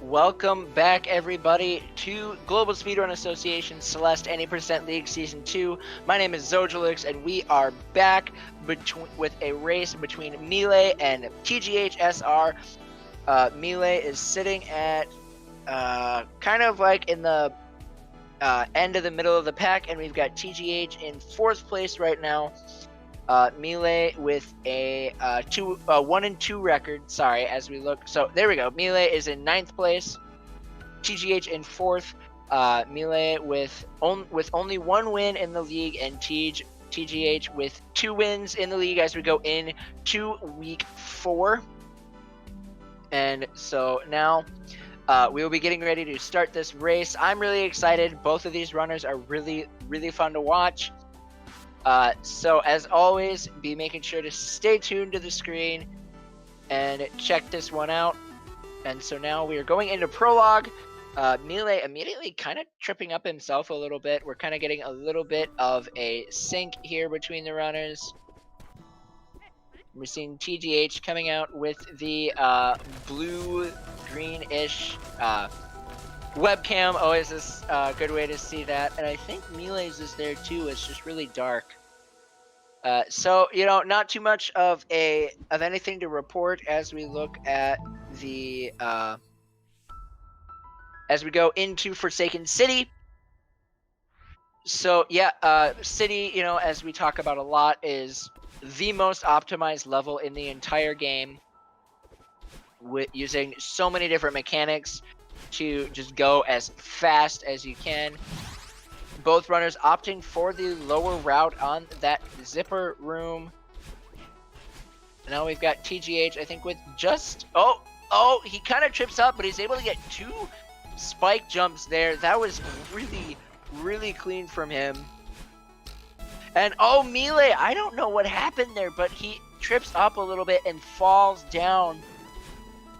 Welcome back, everybody, to Global Speedrun Association Celeste Any Percent League Season 2. My name is Zojalix, and we are back with a race between Millay and TGH SR. Millay is sitting at kind of like in the end of the middle of the pack, and we've got TGH in 4th place right now. Millay with a 1-2 record. Sorry, as we look. So there we go. Millay is in 9th place. TGH in 4th. Millay with only 1 win in the league, and TGH with 2 wins in the league as we go in to week 4. And so now we will be getting ready to start this race. I'm really excited. Both of these runners are really fun to watch. So as always, be making sure to stay tuned to the screen and check this one out. And so now we are going into prologue. Millay immediately kind of tripping up himself a little bit. We're kind of getting a little bit of a sync here between the runners. We're seeing TGH coming out with the blue-greenish webcam. Always a good way to see that. And I think Millay's is there too. It's just really dark. So, you know, not too much of anything to report as we look at the as we go into Forsaken City. So yeah, City, you know, as we talk about a lot, is the most optimized level in the entire game, with using so many different mechanics to just go as fast as you can. Both runners opting for the lower route on that zipper room. Now we've got TGH, I think, with just... Oh, he kind of trips up, but he's able to get 2 spike jumps there. That was really clean from him. And oh, Millay, I don't know what happened there, but he trips up a little bit and falls down,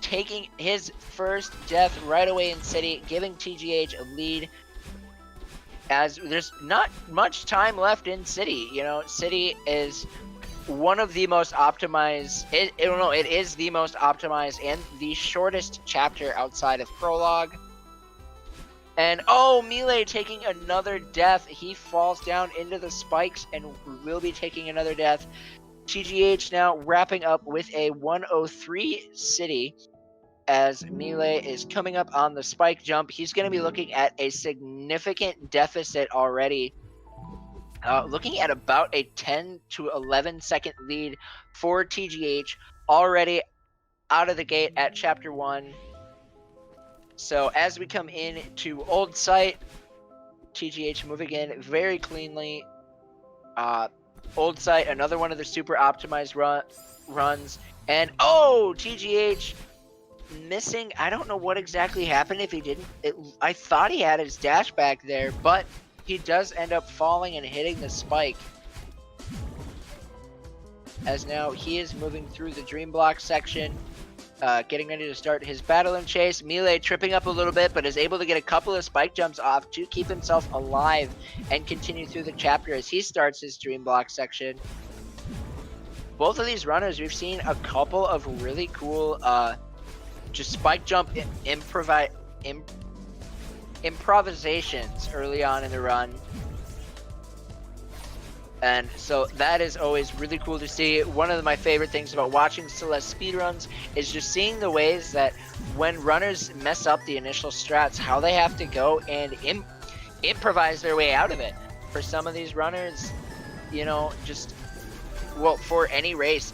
taking his first death right away in City, giving TGH a lead. As there's not much time left in City. You know, City is one of the most optimized. It is the most optimized and the shortest chapter outside of prologue. And oh, Millay taking another death. He falls down into the spikes and will be taking another death. TGH now wrapping up with a 103 City. As Millay is coming up on the spike jump, he's going to be looking at a significant deficit already. Looking at about a 10 to 11 second lead for TGH already out of the gate at Chapter 1. So as we come in to Old Site, TGH moving in very cleanly. Old Site, another one of the super optimized runs. And oh, TGH... missing. I don't know what exactly happened. If he didn't, I thought he had his dash back there, but he does end up falling and hitting the spike. As now he is moving through the dream block section, getting ready to start his battle and chase. Millay tripping up a little bit, but is able to get a couple of spike jumps off to keep himself alive and continue through the chapter as he starts his dream block section. Both of these runners, we've seen a couple of really cool just spike jump improvisations early on in the run. And so that is always really cool to see. One of my favorite things about watching Celeste speedruns is just seeing the ways that when runners mess up the initial strats, how they have to go and improvise their way out of it. For some of these runners, you know, for any race,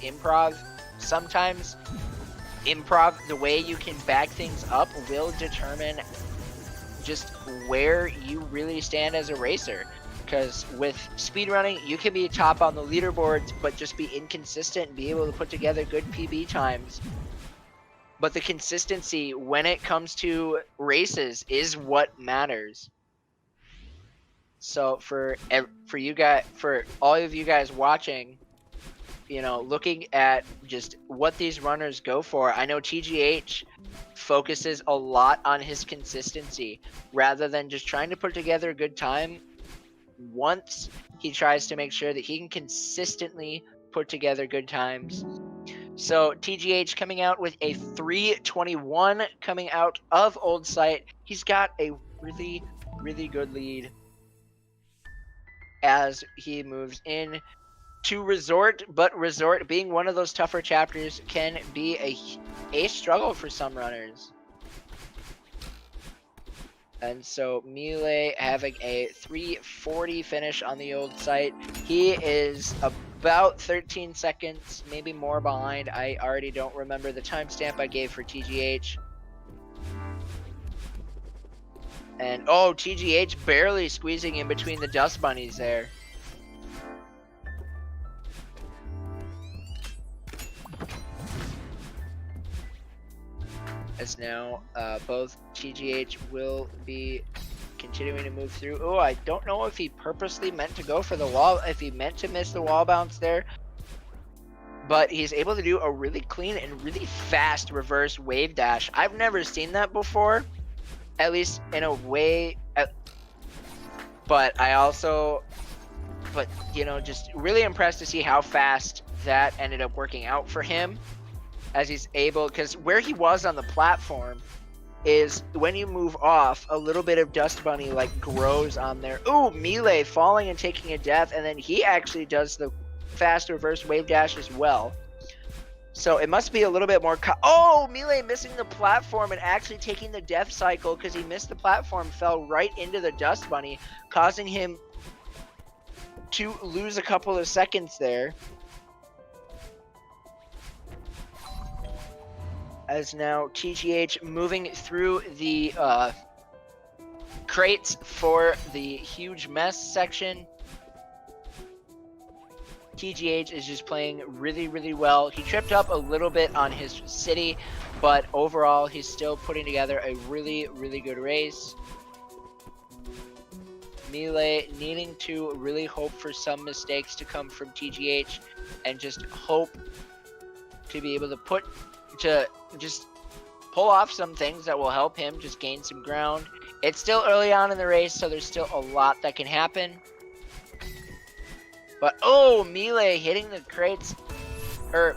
sometimes improv, the way you can back things up, will determine just where you really stand as a racer. Because with speedrunning, you can be top on the leaderboards, but just be inconsistent and be able to put together good PB times. But the consistency when it comes to races is what matters. So for all of you guys watching, you know, looking at just what these runners go for, I know TGH focuses a lot on his consistency rather than just trying to put together a good time. Once he tries to make sure that he can consistently put together good times. So TGH coming out with a 3:21 coming out of Old Site. He's got a really, really good lead as he moves in to Resort, but Resort being one of those tougher chapters can be a struggle for some runners. And so Millay having a 3:40 finish on the Old Site. He is about 13 seconds, maybe more behind. I already don't remember the timestamp I gave for TGH. And oh, TGH barely squeezing in between the Dust Bunnies there. As now both TGH will be continuing to move through. Oh, I don't know if he purposely meant to go for the wall, if he meant to miss the wall bounce there. But he's able to do a really clean and really fast reverse wave dash. I've never seen that before, at least in a way. But you know, just really impressed to see how fast that ended up working out for him. As he's able, because where he was on the platform is when you move off, a little bit of Dust Bunny like grows on there. Ooh, Millay falling and taking a death, and then he actually does the fast reverse wave dash as well. So it must be a little bit more. Oh, Millay missing the platform and actually taking the death cycle because he missed the platform, fell right into the Dust Bunny, causing him to lose a couple of seconds there. As now TGH moving through the crates for the huge mess section. TGH is just playing really, really well. He tripped up a little bit on his city, but overall he's still putting together a really, really good race. Millay needing to really hope for some mistakes to come from TGH and just hope to be able to just pull off some things that will help him just gain some ground. It's still early on in the race, so there's still a lot that can happen. But oh, Millay hitting the crates, or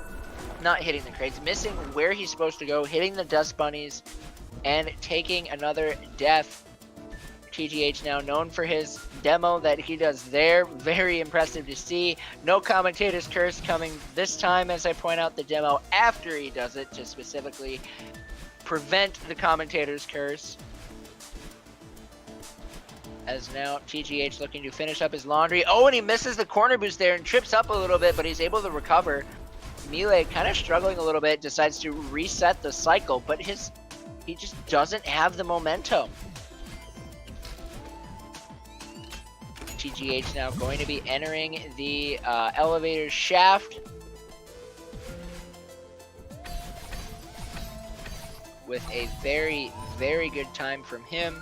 not hitting the crates, missing where he's supposed to go, hitting the Dust Bunnies, and taking another death. TGH now known for his demo that he does there. Very impressive to see. No Commentator's Curse coming this time, as I point out the demo after he does it to specifically prevent the Commentator's Curse. As now TGH looking to finish up his laundry. Oh, and he misses the corner boost there and trips up a little bit, but he's able to recover. Millay kind of struggling a little bit, decides to reset the cycle, but he just doesn't have the momentum. TGH now going to be entering the elevator shaft with a very, very good time from him,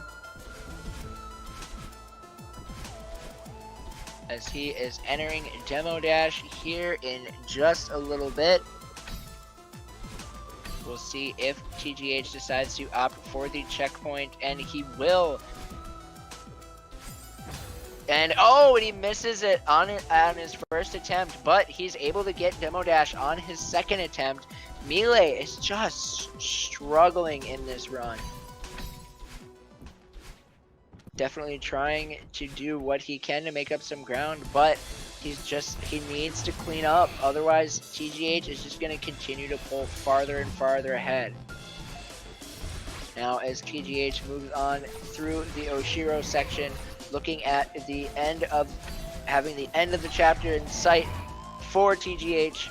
as he is entering Demo Dash here in just a little bit. We'll see if TGH decides to opt for the checkpoint, and he will. And oh, and he misses it on his first attempt, but he's able to get Demo Dash on his second attempt. Millay is just struggling in this run. Definitely trying to do what he can to make up some ground, but he needs to clean up. Otherwise, TGH is just going to continue to pull farther and farther ahead. Now, as TGH moves on through the Oshiro section, looking at the end of having the end of the chapter in sight for TGH.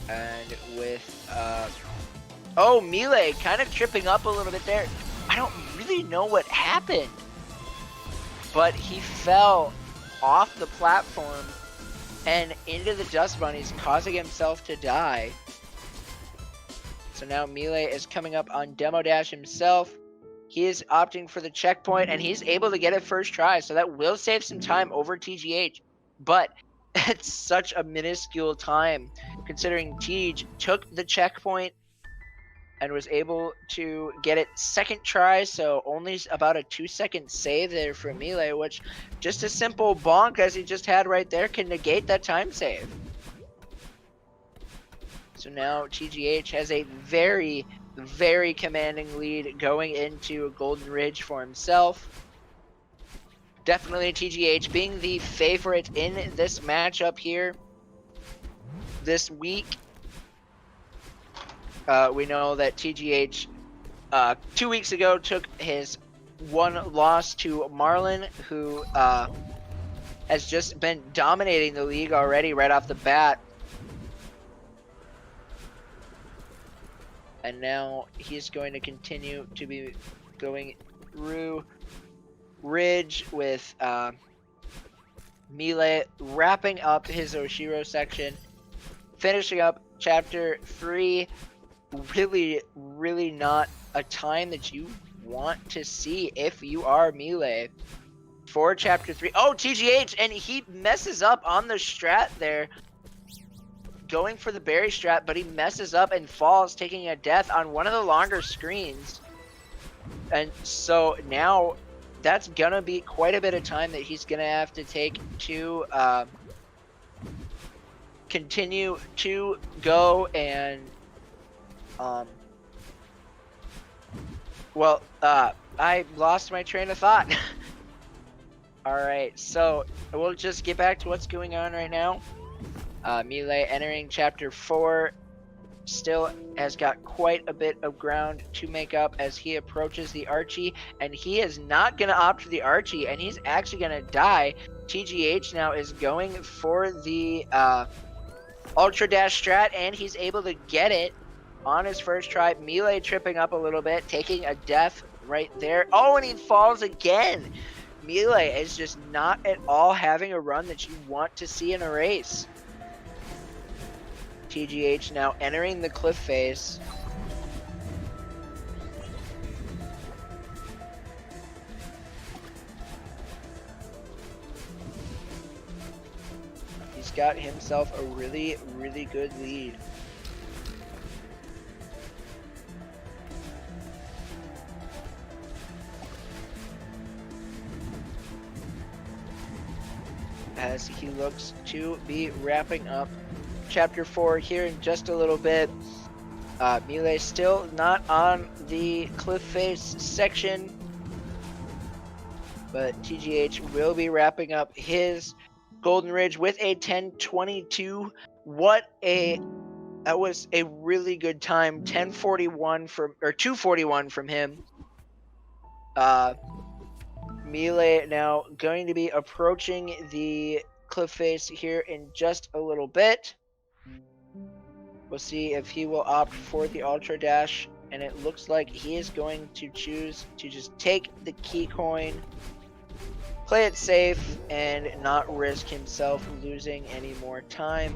And with oh, Millay kind of tripping up a little bit there. I don't really know what happened, but he fell off the platform and into the Dust Bunnies, causing himself to die. So now Millay is coming up on Demo Dash himself. He is opting for the checkpoint, and he's able to get it first try, so that will save some time over TGH. But it's such a minuscule time, considering TGH took the checkpoint and was able to get it second try, so only about a 2-second save there for Millay, which just a simple bonk as he just had right there can negate that time save. So now TGH has a very, very commanding lead going into Golden Ridge for himself. Definitely TGH being the favorite in this matchup here this week. We know that TGH 2 weeks ago took his one loss to Marlon, who has just been dominating the league already right off the bat. And now he's going to continue to be going through Ridge with Millay wrapping up his Oshiro section, finishing up Chapter 3. Really, really not a time that you want to see if you are Millay for Chapter 3. Oh, TGH, and he messes up on the strat there. Going for the berry strat, but he messes up and falls, taking a death on one of the longer screens. And so now that's gonna be quite a bit of time that he's gonna have to take to continue to go and I lost my train of thought. Alright, so we'll just get back to what's going on right now. Millay entering Chapter 4 still has got quite a bit of ground to make up as he approaches the Archie, and he is not going to opt for the Archie, and he's actually going to die. TGH now is going for the Ultra Dash strat, and he's able to get it on his first try. Millay tripping up a little bit, taking a death right there. Oh, and he falls again. Millay is just not at all having a run that you want to see in a race. TGH now entering the cliff face. He's got himself a really, really good lead. As he looks to be wrapping up Chapter 4 here in just a little bit. Millay still not on the cliff face section, but TGH will be wrapping up his Golden Ridge with a 10:22. That was a really good time. 10:41 from, or 2:41 from him. Millay now going to be approaching the cliff face here in just a little bit. We'll see if he will opt for the Ultra Dash, and it looks like he is going to choose to just take the key coin, play it safe, and not risk himself losing any more time.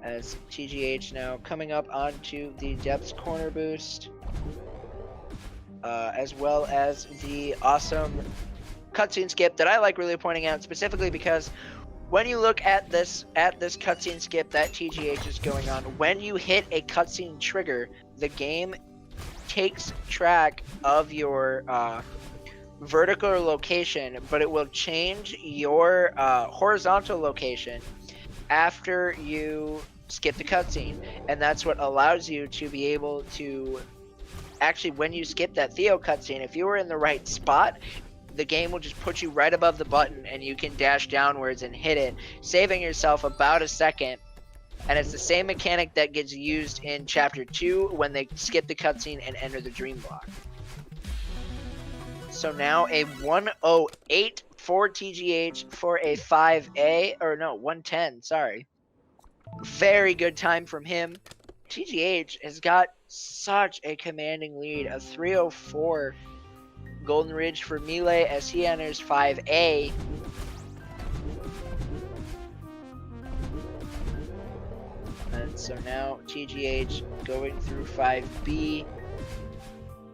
As TGH now coming up onto the Depths corner boost, as well as the awesome cutscene skip that I like really pointing out, specifically because when you look at this cutscene skip that TGH is going on, when you hit a cutscene trigger, the game takes track of your vertical location, but it will change your horizontal location after you skip the cutscene, and that's what allows you to be able to actually, when you skip that Theo cutscene, if you were in the right spot, the game will just put you right above the button and you can dash downwards and hit it, saving yourself about a second. And it's the same mechanic that gets used in Chapter 2 when they skip the cutscene and enter the dream block. So now a 1:08 for TGH for a 5A, or no, 1:10, sorry. Very good time from him. TGH has got such a commanding lead, a 3:04 Golden Ridge for Millay as he enters 5A. And so now TGH going through 5B.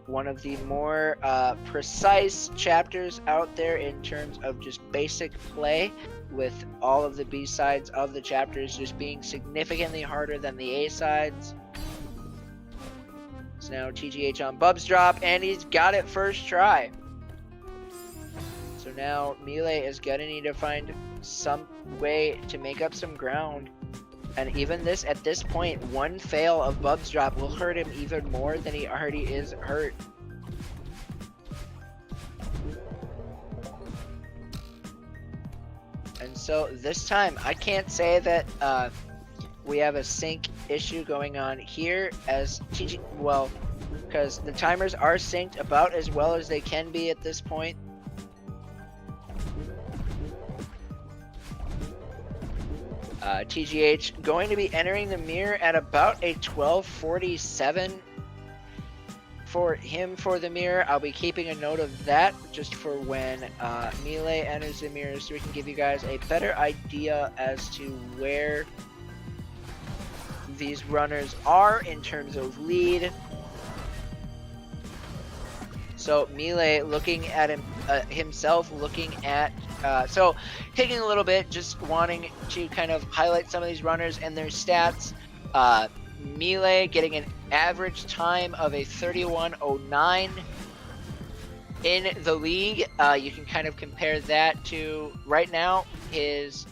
one of the more precise chapters out there in terms of just basic play, with all of the B-sides of the chapters just being significantly harder than the A-sides. So now TGH on Bub's drop, and he's got it first try. So now Millay is gonna need to find some way to make up some ground. And even this, at this point, one fail of Bub's drop will hurt him even more than he already is hurt. And so this time, I can't say that we have a sync issue going on here as well, because the timers are synced about as well as they can be at this point. TGH going to be entering the mirror at about a 12:47 for him for the mirror. I'll be keeping a note of that just for when Millay enters the mirror, so we can give you guys a better idea as to where these runners are in terms of lead. So Millay looking at himself, looking at so taking a little bit, just wanting to kind of highlight some of these runners and their stats. Millay getting an average time of a 31:09 in the league. You can kind of compare that to right now. He's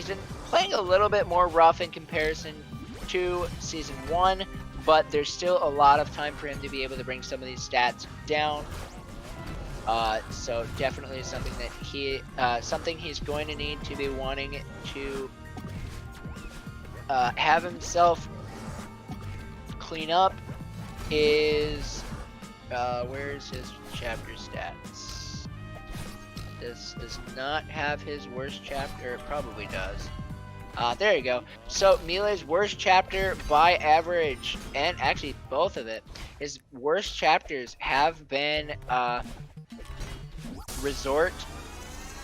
been playing a little bit more rough in comparison to Season 1, but there's still a lot of time for him to be able to bring some of these stats down. So definitely something that something he's going to need to be wanting to have himself clean up is where's his chapter stats? This does not have his worst chapter. It probably does. There you go. So Millay's worst chapter by average, and actually both of it, his worst chapters have been Resort.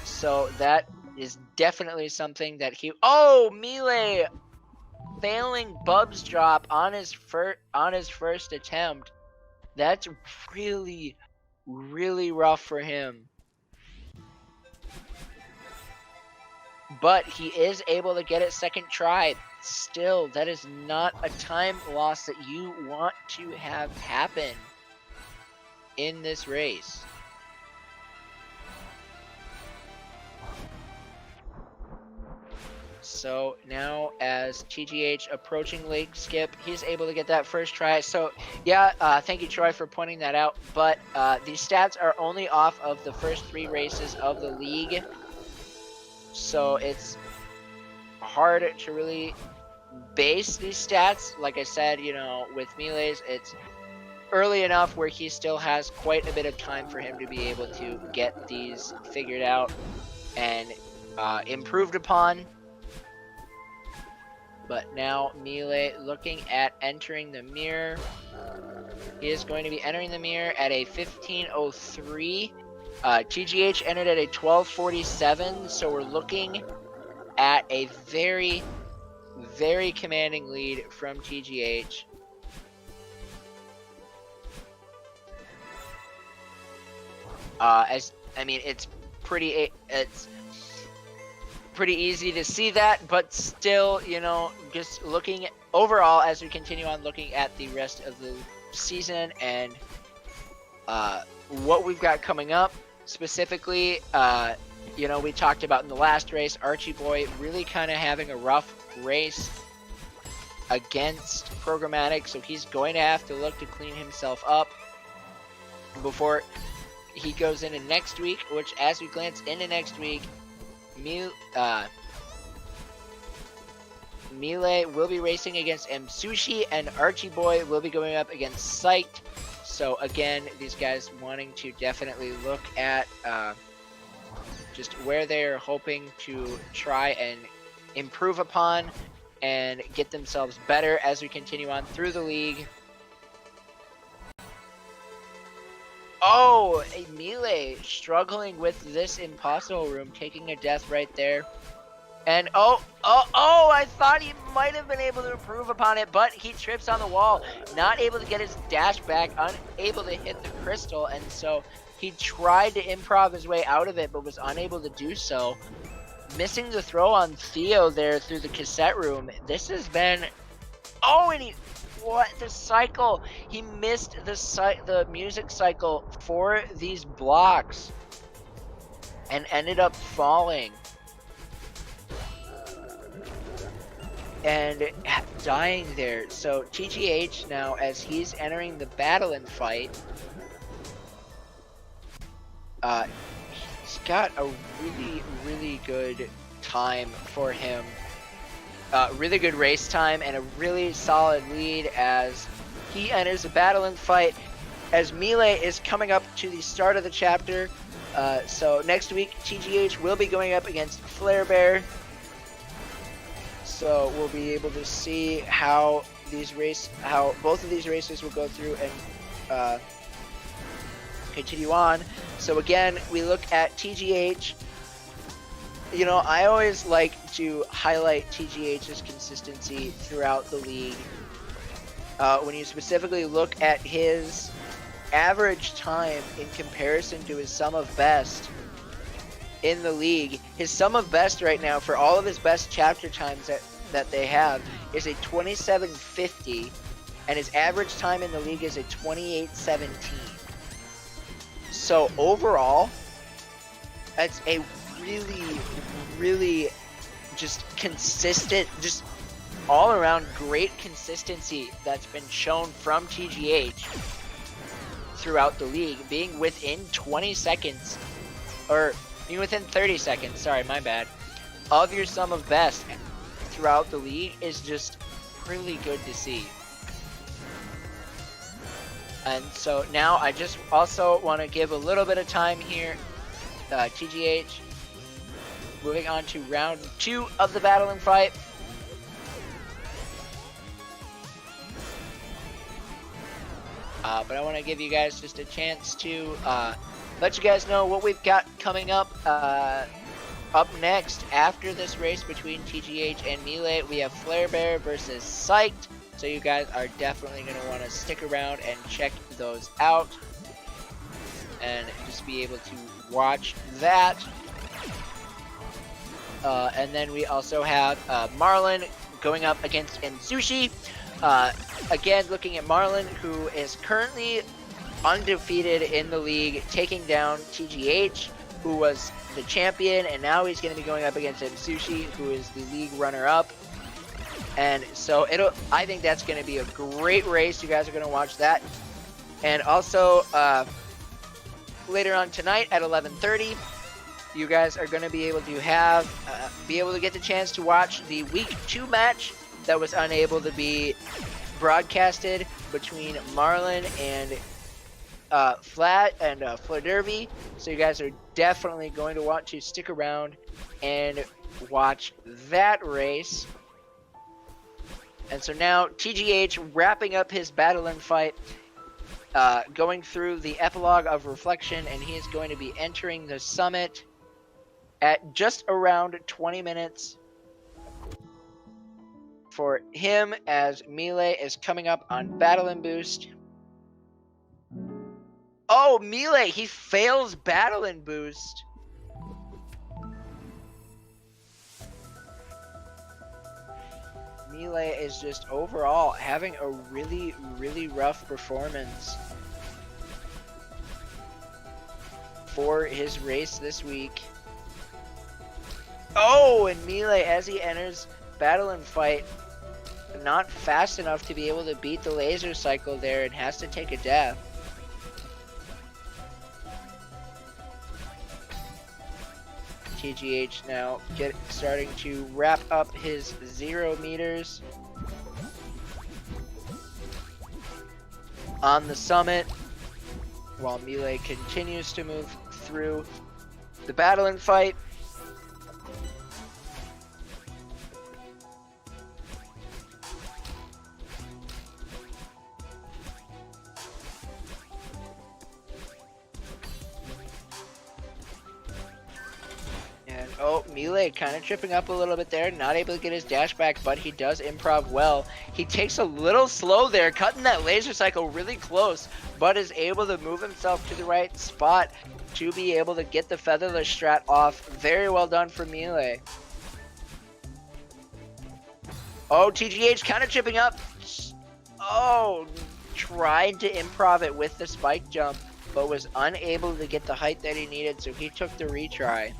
So that is definitely something that Millay failing Bub's drop on his first attempt. That's really, really rough for him. But he is able to get it second try. Still, that is not a time loss that you want to have happen in this race. So now as TGH approaching late skip, he's able to get that first try. So yeah, thank you, Troy, for pointing that out. But these stats are only off of the first 3 races of the league. So it's hard to really base these stats. Like I said, you know, with Millay's, it's early enough where he still has quite a bit of time for him to be able to get these figured out and improved upon. But now Millay looking at entering the mirror. He is going to be entering the mirror at a 15:03. TGH entered at a 12:47, so we're looking at a very, very commanding lead from TGH. It's pretty easy to see that, but still, you know, just looking overall as we continue on looking at the rest of the season and what we've got coming up. Specifically, you know, we talked about in the last race, Archie Boy really kind of having a rough race against Programmatic, so he's going to have to look to clean himself up before he goes into next week, which as we glance into next week, Millay will be racing against M-Sushi, and Archie Boy will be going up against Sight. So again, these guys wanting to definitely look at just where they're hoping to try and improve upon and get themselves better as we continue on through the league. Oh, Millay struggling with this impossible room, taking a death right there. And oh, I thought he might have been able to improve upon it, but he trips on the wall, not able to get his dash back, unable to hit the crystal, and so he tried to improv his way out of it, but was unable to do so. Missing the throw on Theo there through the cassette room. This has been, oh, and the cycle. He missed the music cycle for these blocks and ended up falling and dying there. So TGH now, as he's entering the battle and fight, he's got a really good time for him. Really good race time and a really solid lead as he enters the battle and fight, as Millay is coming up to the start of the chapter. So next week TGH will be going up against Flare Bear. So we'll be able to see how both of these races will go through and continue on. So again, we look at TGH. You know, I always like to highlight TGH's consistency throughout the league. When you specifically look at his average time in comparison to his sum of best in the league, his sum of best right now for all of his best chapter times that they have is a 27:50, and his average time in the league is a 28:17. So overall, that's a really just consistent, just all around great consistency that's been shown from TGH throughout the league. Being within 20 seconds, or being within 30 seconds, sorry, my bad, of your sum of best throughout the league is just really good to see. And so now I just also want to give a little bit of time here. TGH moving on to round 2 of the battle and fight. But I want to give you guys just a chance to let you guys know what we've got coming up. Up next, after this race between TGH and Millay, we have Flare Bear versus Psyched. So you guys are definitely going to want to stick around and check those out. And just be able to watch that. And then we also have Marlon going up against Nsushi. Again, looking at Marlon, who is currently undefeated in the league, taking down TGH, who was the champion, and now he's going to be going up against Nsushi, who is the league runner-up. And so I think that's going to be a great race. You guys are going to watch that. And also, later on tonight at 11:30, you guys are going to be able to get the chance to watch the week 2 match that was unable to be broadcasted between Marlon and Flat and Fleur Derby. So you guys are definitely going to want to stick around and watch that race. And so now TGH wrapping up his battle and fight, going through the epilogue of Reflection, and he is going to be entering the summit at just around 20 minutes for him, as Millay is coming up on Battle and Boost. Oh, Millay, he fails Battle and Boost. Millay is just overall having a really rough performance for his race this week. Oh, and Millay, as he enters battle and fight, not fast enough to be able to beat the laser cycle there, and has to take a death. TGH now starting to wrap up his 0 meters on the summit, while Millay continues to move through the battle and fight. Oh, Millay kind of tripping up a little bit there, not able to get his dash back, but he does improv well. He takes a little slow there, cutting that laser cycle really close, but is able to move himself to the right spot to be able to get the featherless strat off. Very well done for Millay. Oh, TGH kind of tripping up. Oh, tried to improv it with the spike jump, but was unable to get the height that he needed, so he took the retry.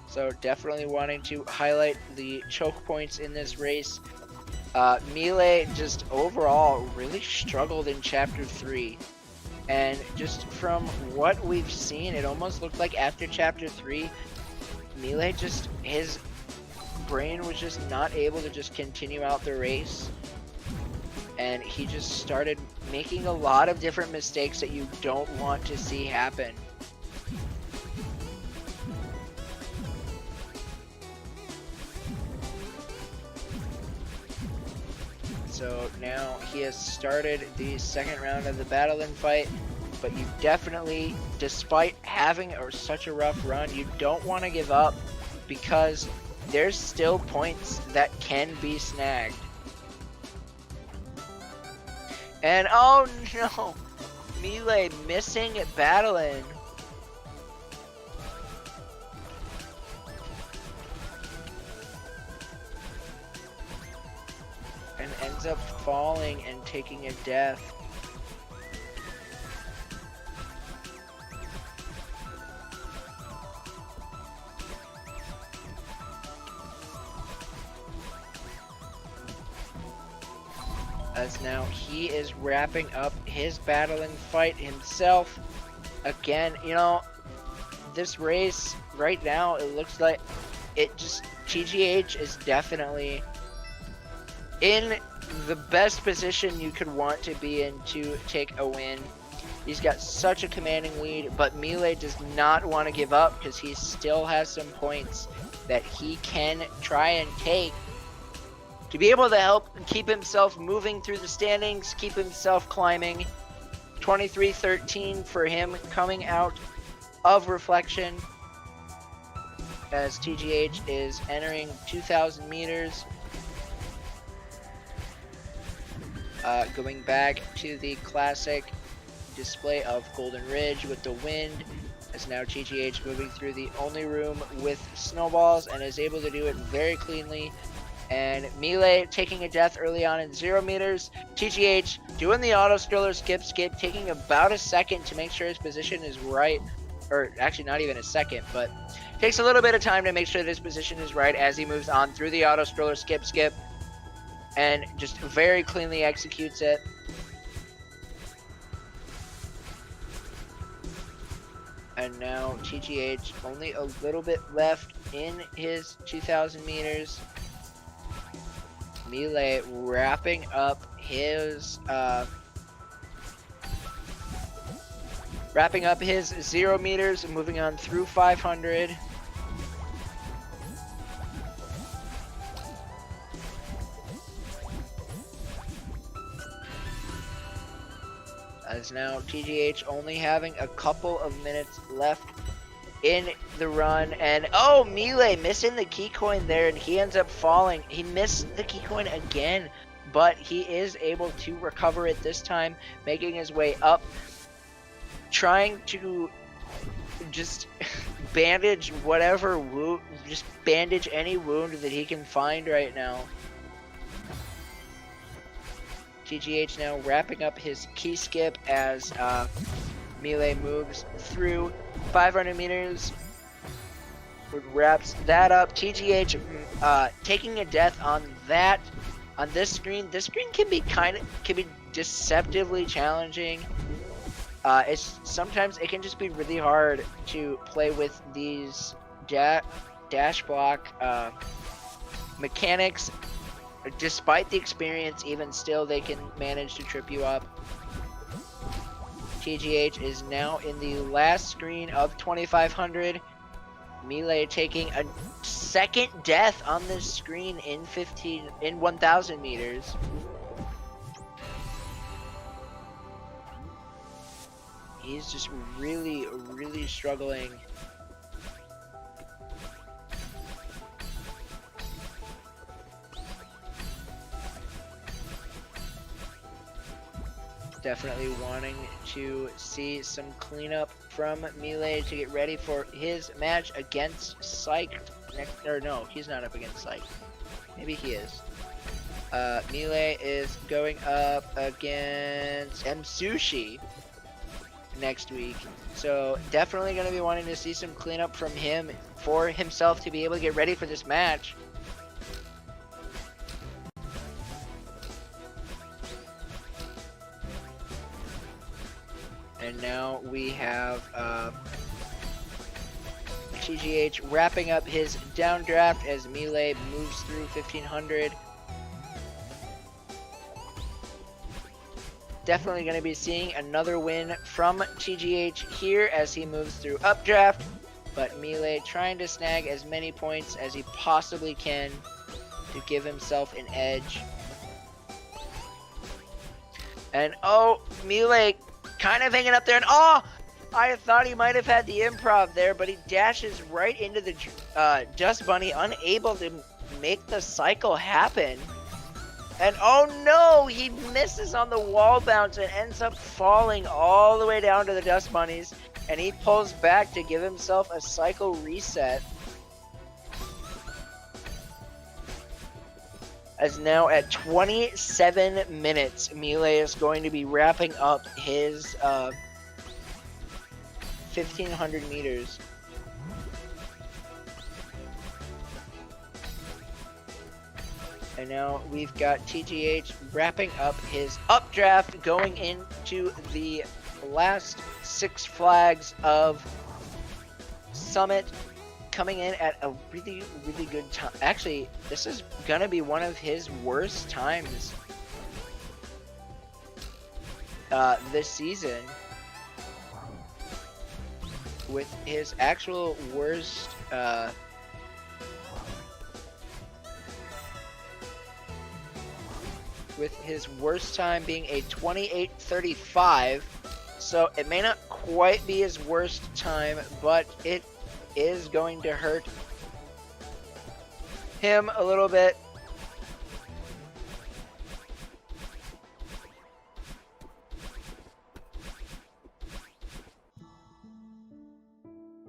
So definitely wanting to highlight the choke points in this race. Millay just overall really struggled in Chapter 3. And just from what we've seen, it almost looked like after Chapter 3, Millay just, his brain was just not able to just continue out the race. And he just started making a lot of different mistakes that you don't want to see happen. So now he has started the second round of the battling fight, but you definitely, despite having such a rough run, you don't want to give up because there's still points that can be snagged. And oh no, Millay missing battling. And ends up falling and taking a death. As now he is wrapping up his battling fight himself. Again, you know, this race right now, it looks like TGH is definitely in the best position you could want to be in to take a win. He's got such a commanding lead, but Millay does not want to give up because he still has some points that he can try and take to be able to help keep himself moving through the standings, keep himself climbing. 23-13 for him coming out of Reflection as TGH is entering 2,000 meters. Going back to the classic display of Golden Ridge with the wind, as now TGH moving through the only room with snowballs and is able to do it very cleanly. And Millay taking a death early on in 0 meters. TGH doing the auto scroller skip, taking about a second to make sure his position is right. Or actually not even a second, but takes a little bit of time to make sure that his position is right as he moves on through the auto scroller skip. And just very cleanly executes it. And now TGH only a little bit left in his 2,000 meters. Millay wrapping up his 0 meters and moving on through 500. As now TGH only having a couple of minutes left in the run, and oh, Millay missing the key coin there, and he ends up falling. He missed the key coin again, but he is able to recover it this time, making his way up, trying to just bandage whatever wound, just bandage any wound that he can find right now. TGH now wrapping up his key skip as Millay moves through 500 meters. Wraps that up. TGH taking a death on this screen. This screen can be deceptively challenging. Sometimes it can just be really hard to play with these dash block mechanics. Despite the experience, even still, they can manage to trip you up. TGH is now in the last screen of 2,500. Millay taking a second death on this screen in 1,000 meters. he's just really, really struggling. Definitely wanting to see some cleanup from Millay to get ready for his match against Psych. Or no, he's not up against Psych. Maybe he is. Millay is going up against Sushi next week. So definitely going to be wanting to see some cleanup from him for himself to be able to get ready for this match. And now we have TGH wrapping up his downdraft as Millay moves through 1500. Definitely going to be seeing another win from TGH here as he moves through updraft. But Millay trying to snag as many points as he possibly can to give himself an edge. And oh, Millay kind of hanging up there, and oh, I thought he might have had the improv there, but he dashes right into the Dust Bunny, unable to make the cycle happen. And oh no, he misses on the wall bounce and ends up falling all the way down to the Dust Bunnies, and he pulls back to give himself a cycle reset. As now at 27 minutes, Millay is going to be wrapping up his 1500 meters. And now we've got TGH wrapping up his updraft, going into the last Six Flags of Summit, coming in at a really, really good time. Actually, this is gonna be one of his worst times this season, with his actual worst time being a 28:35. So it may not quite be his worst time, but it is going to hurt him a little bit.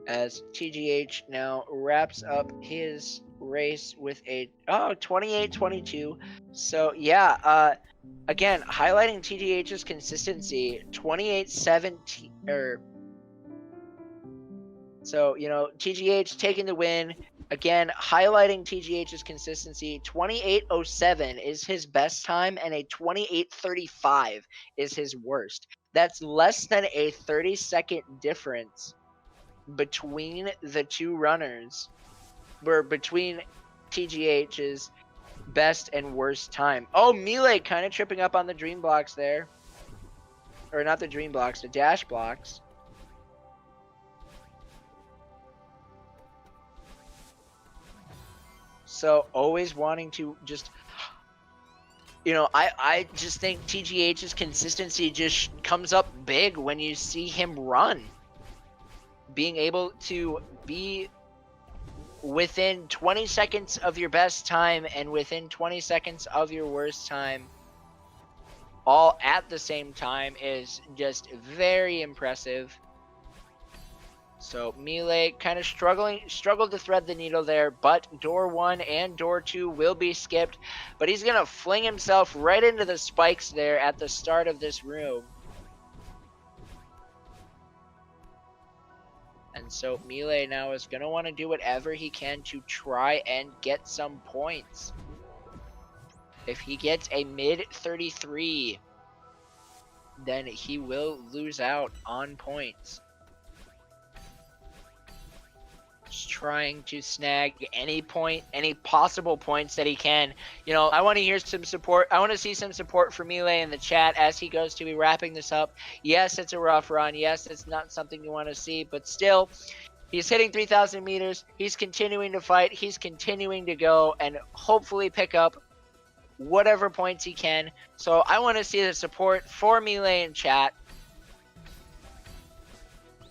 As TGH now wraps up his race with a 28-22. So yeah, again, highlighting TGH's consistency. 28-17 so, you know, TGH taking the win. Again, highlighting TGH's consistency. 28:07 is his best time, and a 28:35 is his worst. That's less than a 30-second difference between the two runners, or between TGH's best and worst time. Oh, Millay kind of tripping up on the dream blocks there. Or not the dream blocks, the dash blocks. So always wanting to just, you know, I just think TGH's consistency just comes up big when you see him run. Being able to be within 20 seconds of your best time and within 20 seconds of your worst time, all at the same time, is just very impressive. So Millay kind of struggled to thread the needle there, but door 1 and door 2 will be skipped. But he's going to fling himself right into the spikes there at the start of this room. And so Millay now is going to want to do whatever he can to try and get some points. If he gets a mid 33, then he will lose out on points. Just trying to snag any possible points that he can. You know, I want to hear some support. I want to see some support for Millay in the chat as he goes to be wrapping this up. Yes, it's a rough run. Yes, it's not something you want to see, but still, he's hitting 3,000 meters. He's continuing to fight. He's continuing to go and hopefully pick up whatever points he can. So I want to see the support for Millay in chat.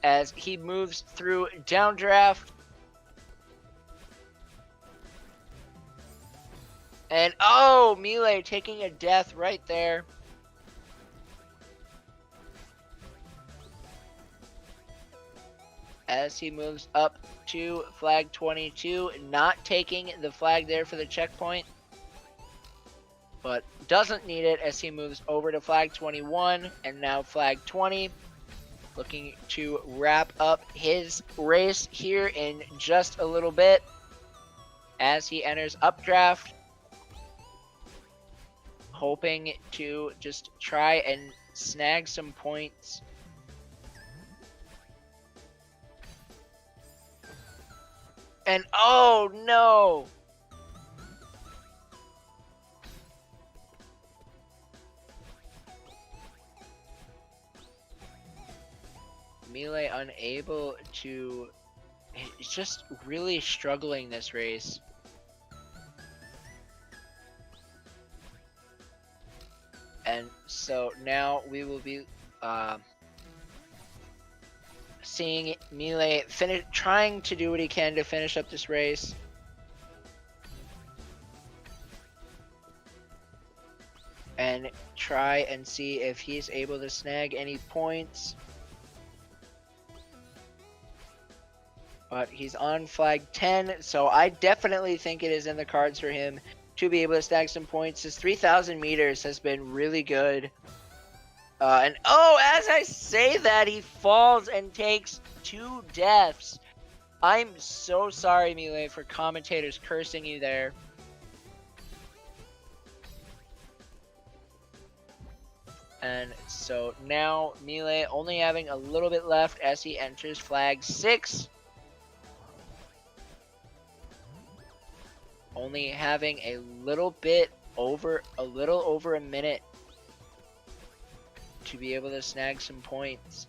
as he moves through downdraft. And oh, Millay taking a death right there. As he moves up to flag 22, not taking the flag there for the checkpoint, but doesn't need it as he moves over to flag 21 and now flag 20, looking to wrap up his race here in just a little bit as he enters updraft, hoping to just try and snag some points. And oh no! Millay unable to... He's just really struggling this race. And so now we will be seeing Millay trying to do what he can to finish up this race. And try and see if he's able to snag any points. But he's on flag 10, so I definitely think it is in the cards for him to be able to snag some points. His 3,000 meters has been really good. And oh, as I say that, he falls and takes 2 deaths. I'm so sorry, Millay, for commentators cursing you there. And so now Millay only having a little bit left as he enters flag 6. Only having a little over a minute to be able to snag some points.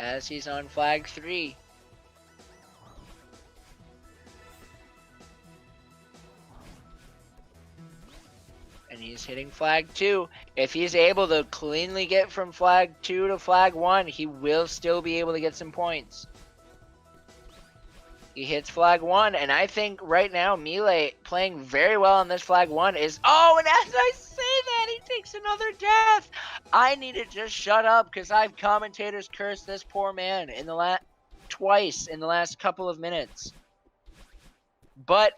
As he's on flag 3. And he's hitting flag 2. If he's able to cleanly get from flag 2 to flag 1, he will still be able to get some points. He hits flag 1, and I think right now Millay playing very well on this flag 1 is... Oh, and as I say that, he takes another death. I need to just shut up because I've commentators cursed this poor man in the twice in the last couple of minutes. But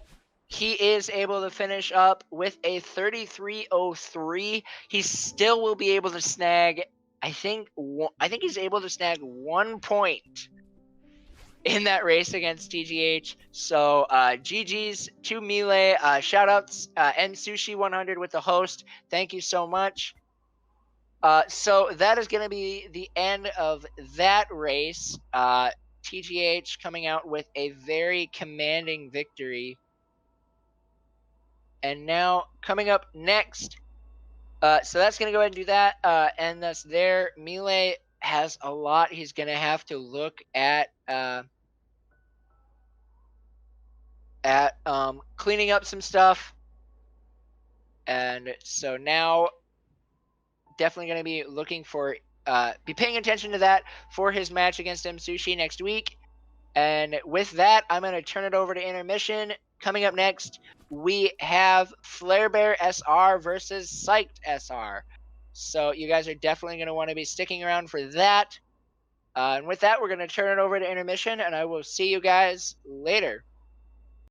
he is able to finish up with a 33.03. He still will be able to snag, I think he's able to snag 1 point in that race against TGH. So GG's to Millay. Shoutouts nsushi100 with the host. Thank you so much. So that is going to be the end of that race. TGH coming out with a very commanding victory. And now coming up next, so that's going to go ahead and do that. And that's there. Millay has a lot he's going to have to look at cleaning up some stuff. And so now definitely going to be looking for, be paying attention to that for his match against Sushi next week. And with that, I'm going to turn it over to intermission. Coming up next, we have Flare Bear SR versus Psyched SR. So you guys are definitely going to want to be sticking around for that. And with that, we're going to turn it over to intermission, and I will see you guys later.